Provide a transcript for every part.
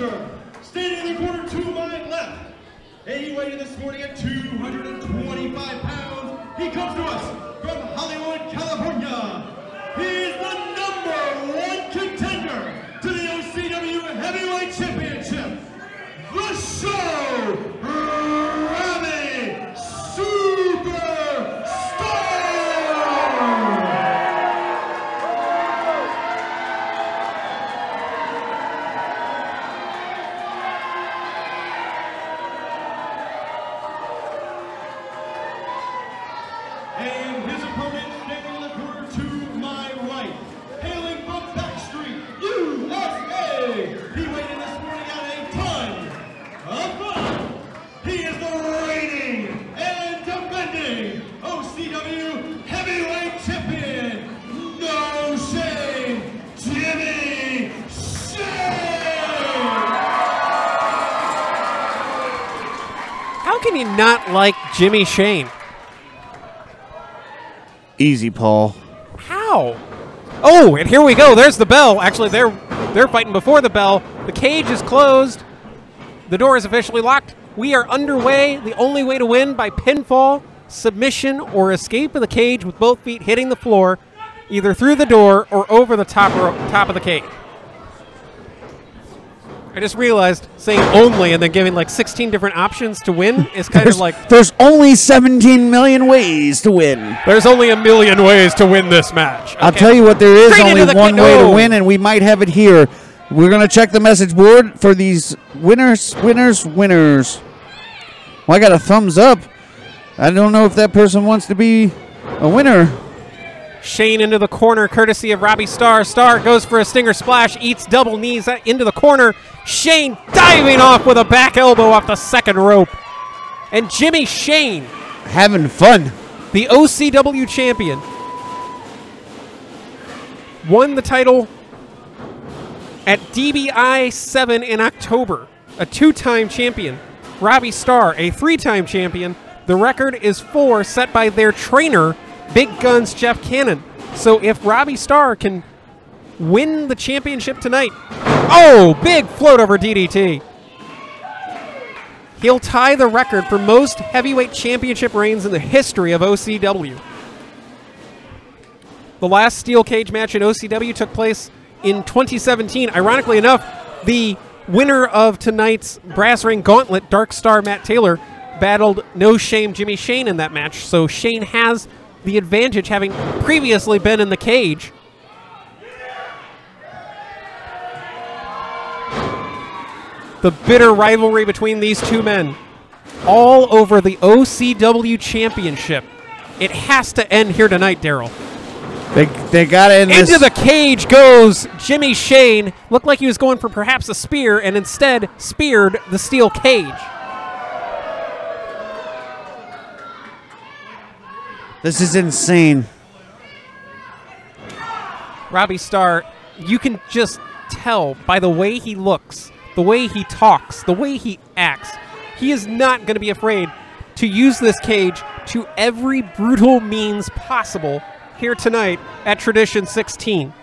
challenger, standing in the corner to my left, and he weighed in this morning at 225 pounds. He comes to us from Hollywood, California. He is the #1 contender to the OCW Heavyweight Championship. The show, Robby Starr. And his opponent standing in the corner to my right, hailing from Backstreet, USA. He weighed in this morning at a ton of fun. He is the reigning and defending OCW Heavyweight Champion, No Shame, Jimmy Shane. How can you not like Jimmy Shane? Easy, Paul. How? Oh, and here we go. There's the bell. Actually, they're fighting before the bell. The cage is closed. The door is officially locked. We are underway. The only way to win by pinfall, submission, or escape of the cage with both feet hitting the floor, either through the door or over the top of the cage. I just realized saying only and then giving like 16 different options to win is kind of like... There's only 17 million ways to win. There's only a million ways to win this match. Okay. I'll tell you what, there is Straight only into the one kid- way to Oh. win, and we might have it here. We're going to check the message board for these winners. Well, I got a thumbs up. I don't know if that person wants to be a winner. Shane into the corner, courtesy of Robby Starr. Starr goes for a stinger splash, eats double knees into the corner. Shane diving off with a back elbow off the second rope. And Jimmy Shane, Having fun. the OCW champion, won the title at DBI 7 in October. A 2-time champion. Robby Starr, a 3-time champion. The record is 4, set by their trainer, Big Guns Jeff Cannon. So if Robby Starr can win the championship tonight, oh, big float over DDT. He'll tie the record for most heavyweight championship reigns in the history of OCW. The last steel cage match in OCW took place in 2017. Ironically enough, the winner of tonight's brass ring gauntlet, Dark Star Matt Taylor, battled No Shame Jimmy Shane in that match. So Shane has the advantage, having previously been in the cage. The bitter rivalry between these two men, all over the OCW Championship. It has to end here tonight, Daryl. They got to end this. Into the cage goes Jimmy Shane. Looked like he was going for perhaps a spear, and instead speared the steel cage. This is insane. Robby Starr, you can just tell by the way he looks, the way he talks, the way he acts, he is not going to be afraid to use this cage to every brutal means possible here tonight at Tradition 16.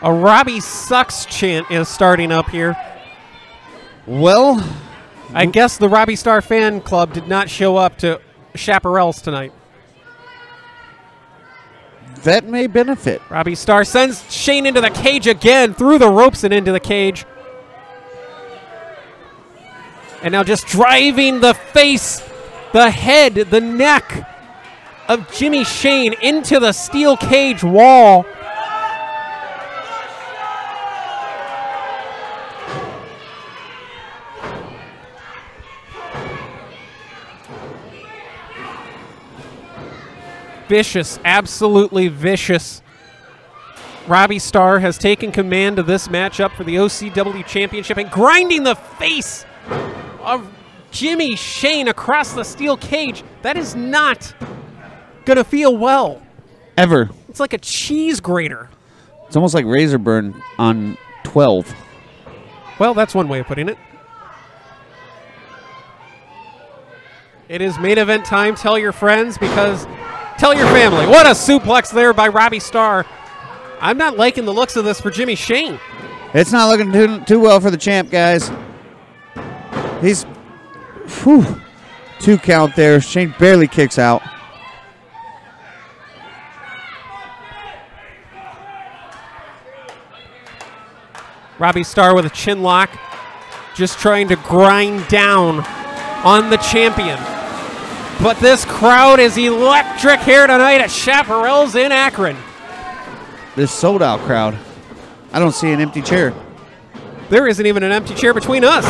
A Robby sucks chant is starting up here. Well, I guess the Robby Starr fan club did not show up to Chaparral's tonight. that may benefit. Robby Starr sends Shane into the cage again, through the ropes and into the cage. And now just driving the face, the head, the neck of Jimmy Shane into the steel cage wall. Vicious, absolutely vicious. Robby Starr has taken command of this matchup for the OCW Championship and grinding the face of Jimmy Shane across the steel cage. That is not going to feel well. Ever. It's like a cheese grater. It's almost like razor burn on 12. Well, that's one way of putting it. It is main event time. Tell your friends, because Tell your family. What a suplex there by Robby Starr. I'm not liking the looks of this for Jimmy Shane. It's not looking too well for the champ, guys. He's 2 count there. Shane barely kicks out. Robby Starr with a chin lock, just trying to grind down on the champion. But this crowd is electric here tonight at Chaparral's in Akron. This sold-out crowd. I don't see an empty chair. There isn't even an empty chair between us.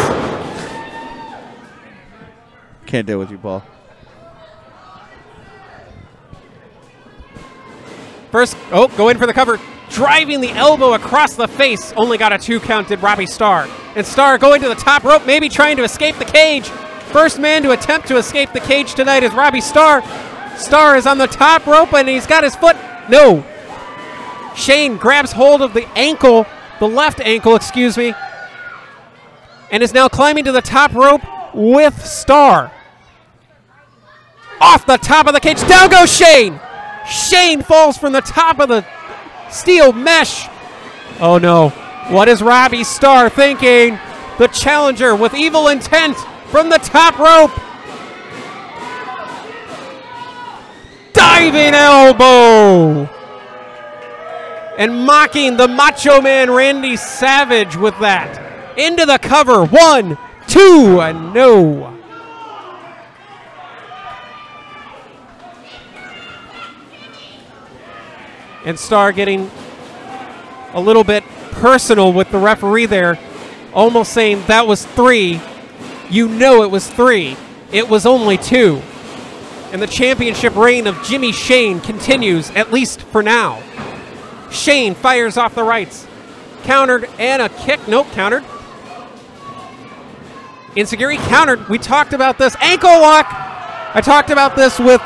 Can't deal with you, Paul. First, go in for the cover. Driving the elbow across the face. Only got a 2 count, did Robby Starr. And Starr going to the top rope, maybe trying to escape the cage. First man to attempt to escape the cage tonight is Robby Starr. Starr is on the top rope and he's got his foot. No. Shane grabs hold of the ankle, the left ankle, excuse me, and is now climbing to the top rope with Starr. Off the top of the cage. Down goes Shane. Shane falls from the top of the steel mesh. Oh no. What is Robby Starr thinking? The challenger with evil intent from the top rope. Diving elbow. And mocking the Macho Man Randy Savage with that. Into the cover. 1, 2, and no. And Starr getting a little bit personal with the referee there, almost saying that was 3. You know it was 3. It was only 2. And the championship reign of Jimmy Shane continues, at least for now. Shane fires off the rights. Countered and a kick. Nope, countered. Insecurity countered. We talked about this. Ankle lock. I talked about this with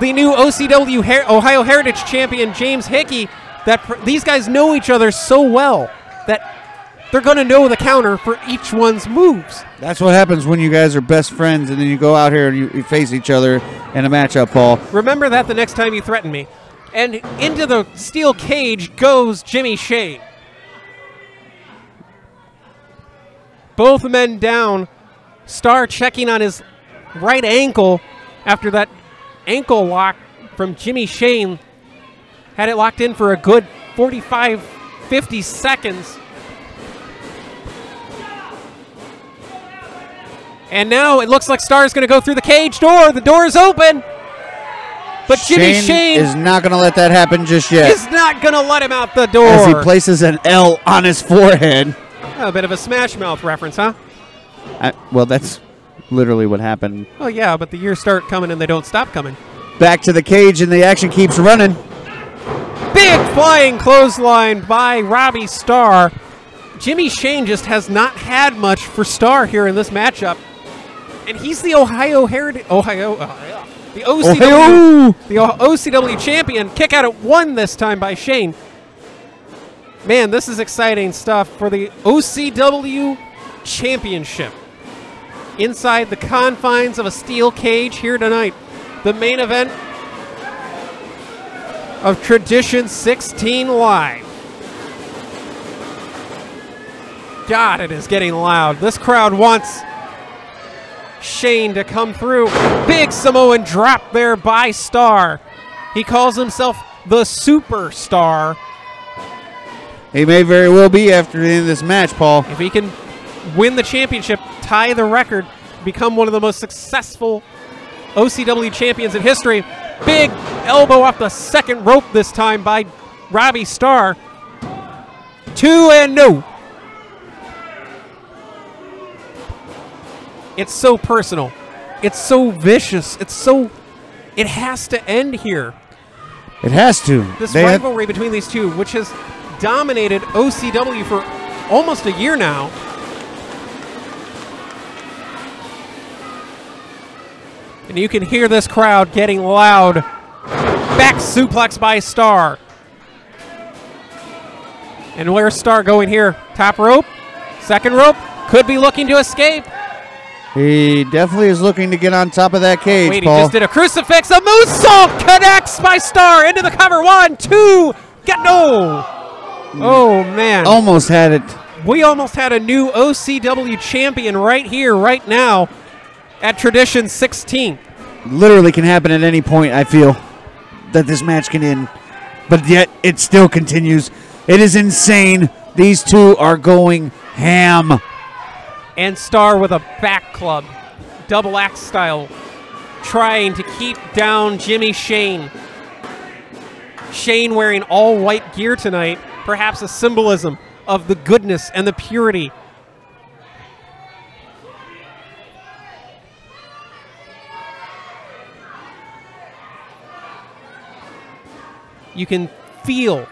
the new OCW Ohio Heritage Champion, James Hickey, that these guys know each other so well that they're going to know the counter for each one's moves. That's what happens when you guys are best friends and then you go out here and you face each other in a matchup, Paul. Remember that the next time you threaten me. And into the steel cage goes Jimmy Shane. Both men down. Starr checking on his right ankle after that ankle lock from Jimmy Shane. Had it locked in for a good 45, 50 seconds. And now it looks like Starr's going to go through the cage door. The door is open. But Jimmy Shane is not going to let that happen just yet. Is not going to let him out the door. As he places an L on his forehead. A bit of a Smash Mouth reference, huh? Well, that's literally what happened. Oh, yeah, but the years start coming and they don't stop coming. Back to the cage and the action keeps running. Big flying clothesline by Robby Starr. Jimmy Shane just has not had much for Starr here in this matchup. And he's the the OCW champion. Kick out at 1 this time by Shane. Man, this is exciting stuff for the OCW championship. Inside the confines of a steel cage here tonight. The main event of Tradition 16 Live. God, it is getting loud. This crowd wants Shane to come through. Big Samoan drop there by Starr. He calls himself the Superstar. He may very well be after the end of this match, Paul. If he can win the championship, tie the record, become one of the most successful OCW champions in history. Big elbow off the second rope this time by Robby Starr. 2 and no. It's so personal. It's so vicious. It has to end here. It has to. This rivalry between these two, which has dominated OCW for almost a year now. And you can hear this crowd getting loud. Back suplex by Starr. And where's Starr going here? Top rope? Second rope? Could be looking to escape. He definitely is looking to get on top of that cage, Wait, Paul. he just did a crucifix. A moonsault connects by Starr into the cover. 1, 2. Get no. Oh, man. Almost had it. We almost had a new OCW champion right here, right now at Tradition 16. Literally can happen at any point, I feel, that this match can end. But yet, it still continues. It is insane. These two are going ham. And Starr with a back club, double axe style, trying to keep down Jimmy Shane. Shane wearing all white gear tonight, perhaps a symbolism of the goodness and the purity. You can feel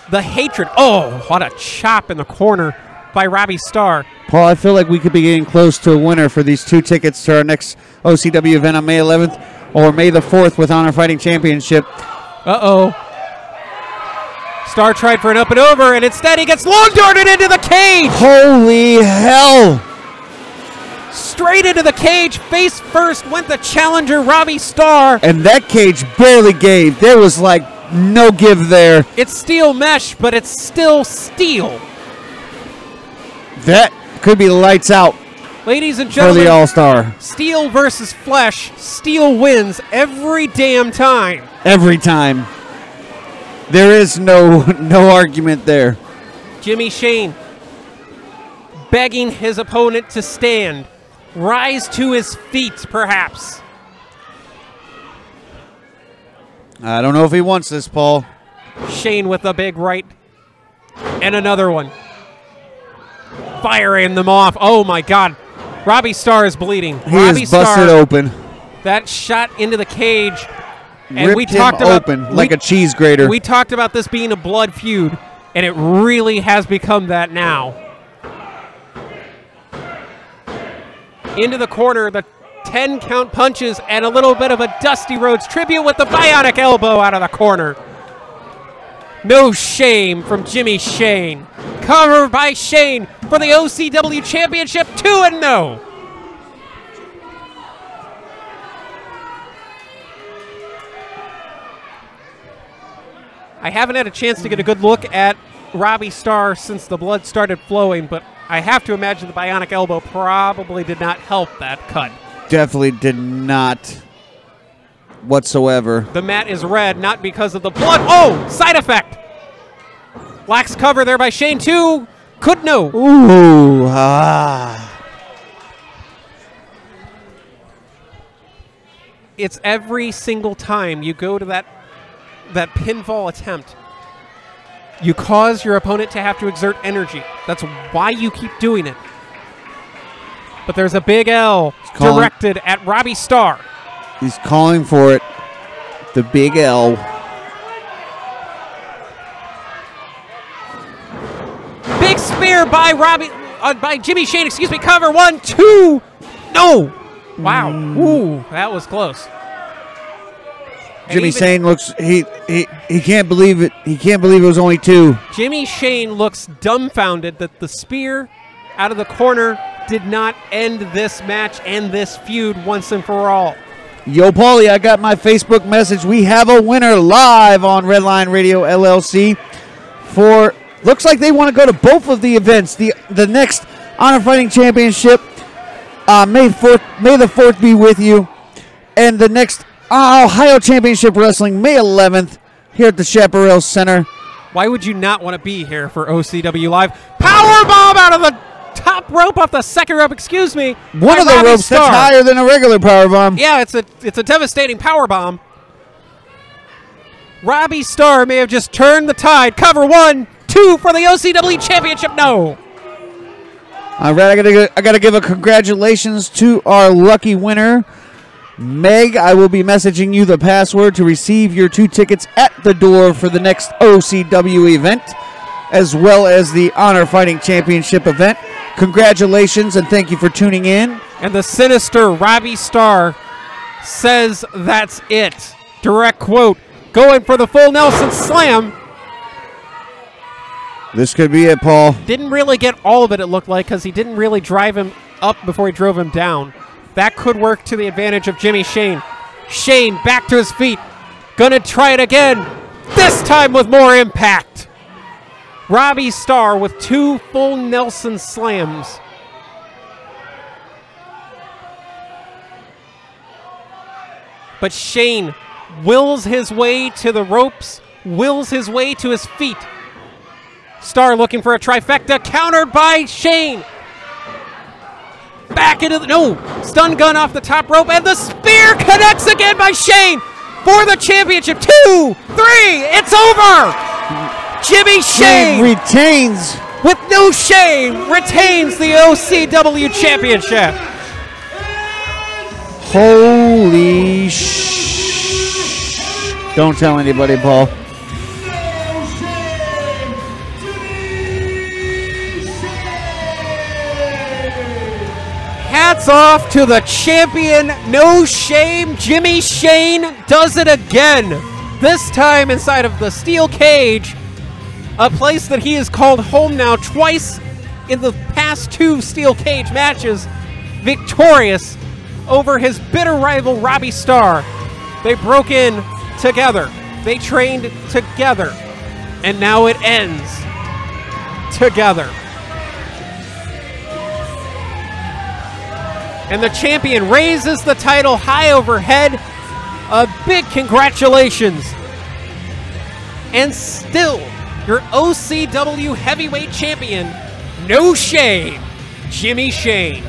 the hatred. Oh, what a chop in the corner by Robby Starr. Paul, I feel like we could be getting close to a winner for these 2 tickets to our next OCW event on May 11th or May the 4th with Honor Fighting Championship. Uh-oh. Starr tried for an up and over, and instead he gets long darted into the cage. Holy hell. Straight into the cage, face first, went the challenger, Robby Starr. And that cage barely gave. There was like no give there. It's steel mesh, but it's still steel. That could be lights out Ladies and for gentlemen, the All-Star. steel versus flesh. Steel wins every damn time. Every time. There is no argument there. Jimmy Shane begging his opponent to stand. Rise to his feet, perhaps. I don't know if he wants this, Paul. Shane with a big right. And another one. Firing them off. Oh, my God. Robby Starr is bleeding. He Robby is busted open. That shot into the cage. And Ripped we him talked about open like a cheese grater. We talked about this being a blood feud, and it really has become that now. Into the corner, the 10 count punches, and a little bit of a Dusty Rhodes tribute with the bionic elbow out of the corner. No shame from Jimmy Shane. Cover by Shane for the OCW Championship 2-0. I haven't had a chance to get a good look at Robby Starr since the blood started flowing, but I have to imagine the bionic elbow probably did not help that cut. Definitely did not whatsoever. The mat is red, not because of the blood. Oh, side effect. Lax cover there by Shane, too. Could no. Ooh, It's every single time you go to that pinfall attempt, you cause your opponent to have to exert energy. That's why you keep doing it. But there's a big L directed at Robby Starr. He's calling for it. The big L. Big spear by by Jimmy Shane, excuse me, cover 1, 2. No. Wow. Ooh, that was close. Jimmy Shane looks he can't believe it. He can't believe it was only 2. Jimmy Shane looks dumbfounded that the spear out of the corner did not end this match and this feud once and for all. Yo, Paulie, I got my Facebook message. We have a winner live on Redline Radio LLC for, looks like they want to go to both of the events. The next Honor Fighting Championship, May the 4th be with you. And the next Ohio Championship Wrestling, May 11th, here at the Chaparral Center. Why would you not want to be here for OCW Live? Powerbomb out of the top rope off the second rope, excuse me. One of the ropes that's higher than a regular powerbomb. Yeah, it's a devastating powerbomb. Robby Starr may have just turned the tide. Cover 1, 2 for the OCW Championship. No. All right, I gotta give a congratulations to our lucky winner, Meg. I will be messaging you the password to receive your 2 tickets at the door for the next OCW event, as well as the Honor Fighting Championship event. Congratulations and thank you for tuning in. And the sinister Robby Starr says that's it. Direct quote, going for the full Nelson Slam. This could be it, Paul. Didn't really get all of it, it looked like, because he didn't really drive him up before he drove him down. That could work to the advantage of Jimmy Shane. Shane back to his feet. Gonna try it again. This time with more impact. Robby Starr with 2 full Nelson slams. But Shane wills his way to the ropes, wills his way to his feet. Starr looking for a trifecta, countered by Shane. Back into the, no, stun gun off the top rope, and the spear connects again by Shane for the championship. 2, 3, it's over. Jimmy Shane retains. With no shame, retains the OCW Championship. Holy Don't tell anybody, Paul. Hats off to the champion, no shame. Jimmy Shane does it again. This time inside of the steel cage, a place that he has called home now twice in the past 2 steel cage matches. Victorious over his bitter rival, Robby Starr. They broke in together. They trained together. And now it ends together. And the champion raises the title high overhead. A big congratulations. And still, your OCW Heavyweight Champion, no shame, Jimmy Shane.